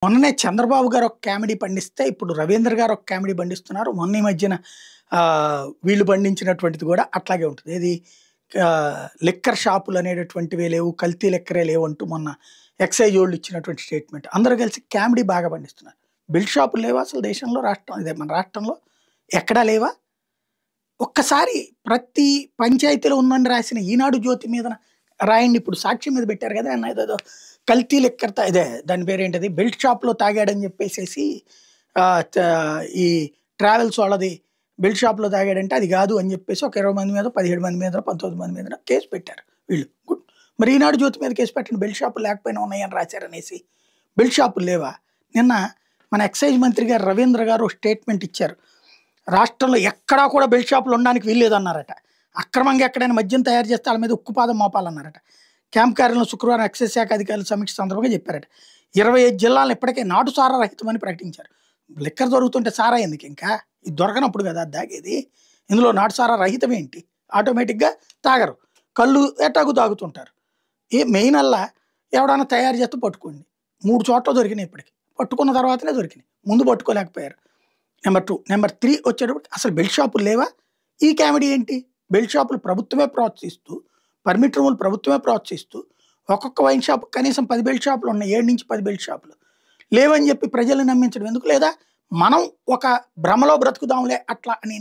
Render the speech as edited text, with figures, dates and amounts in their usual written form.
మొన్ననే చంద్రబాబు గారు ఒక కామెడీ పండిస్తే, ఇప్పుడు రవీంద్ర గారు ఒక కామెడీ పండిస్తున్నారు. మొన్న ఈ మధ్యన వీళ్ళు పండించినటువంటిది కూడా అట్లాగే ఉంటుంది. ఏది లిక్కర్ షాపులు అనేటటువంటివే లేవు, కల్తీ లిక్కరే లేవు అంటూ మొన్న ఎక్సైజ్ వోళ్ళు ఇచ్చినటువంటి స్టేట్మెంట్. అందరూ కలిసి కామెడీ బాగా పండిస్తున్నారు. బిల్డ్ షాపులు లేవా అసలు దేశంలో, ఇదే మన రాష్ట్రంలో ఎక్కడా లేవా? ఒక్కసారి ప్రతి పంచాయతీలో ఉందని రాసిన ఈనాడు జ్యోతి మీద రాయండి. ఇప్పుడు సాక్ష్యం మీద పెట్టారు కదా అన్న, ఏదో కల్తీ లెక్కర్ ఇదే దాని పేరేంటది, బెల్ట్ షాప్లో తాగాడని చెప్పేసేసి ఈ ట్రావెల్స్ వాళ్ళది బెల్ట్ షాప్లో తాగాడంటే అది కాదు అని చెప్పేసి ఒక 20 మంది మీద, 17 మంది మీద, 19 మంది మీద కేసు పెట్టారు వీళ్ళు. గుడ్. మరి ఈనాడు జ్యోతి మీద కేసు పెట్టండి, బెల్ట్ షాపులు లేకపోయినా ఉన్నాయని రాశారనేసి. బెల్ట్ షాపులు లేవా? నిన్న మన ఎక్సైజ్ మంత్రి గారు రవీంద్ర గారు స్టేట్మెంట్ ఇచ్చారు. రాష్ట్రంలో ఎక్కడా కూడా బెల్ట్ షాపులు ఉండడానికి వీల్లేదన్నారట. అక్రమంగా ఎక్కడైనా మద్యం తయారు చేస్తే వాళ్ళ మీద ఉక్కుపాదం మోపాలన్నారట. క్యాంప్ కార్యాలయంలో శుక్రవారం ఎక్సైజ్ శాఖ అధికారుల సమీక్ష సందర్భంగా చెప్పారట. 25 జిల్లాలను ఇప్పటికే నాటు సారా రహితమని ప్రకటించారు. లిక్కర్ దొరుకుతుంటే సారా ఎందుకు, ఇంకా ఇది దొరకనప్పుడు కదా దాగేది. ఇందులో నాటు సారా రహితం ఏంటి? ఆటోమేటిక్గా తాగరు, కళ్ళు ఎటాగు తాగుతుంటారు. మెయిన్ అల్లా ఎవడన్నా తయారు చేస్తే పట్టుకోండి. 3 చోట్ల దొరికినాయి ఇప్పటికి. పట్టుకున్న తర్వాతనే దొరికినాయి, ముందు పట్టుకోలేకపోయారు. నెంబర్ 2. నెంబర్ 3 వచ్చేటప్పుడు అసలు బెల్ట్ షాపులు లేవా? ఈ కామెడీ ఏంటి? బెల్ట్ షాపులు ప్రభుత్వమే ప్రోత్సహిస్తూ, పర్మిట్ రూములు ప్రభుత్వమే ప్రోత్సహిస్తూ, ఒక్కొక్క వైన్ షాప్ కనీసం 10 బెల్ట్ షాపులు ఉన్నాయి, 7 నుంచి 10 బెల్ట్ షాపులు లేవని చెప్పి ప్రజల్ని నమ్మించడం ఎందుకు? లేదా మనం ఒక భ్రమలో బ్రతుకుదాంలే అట్లా అని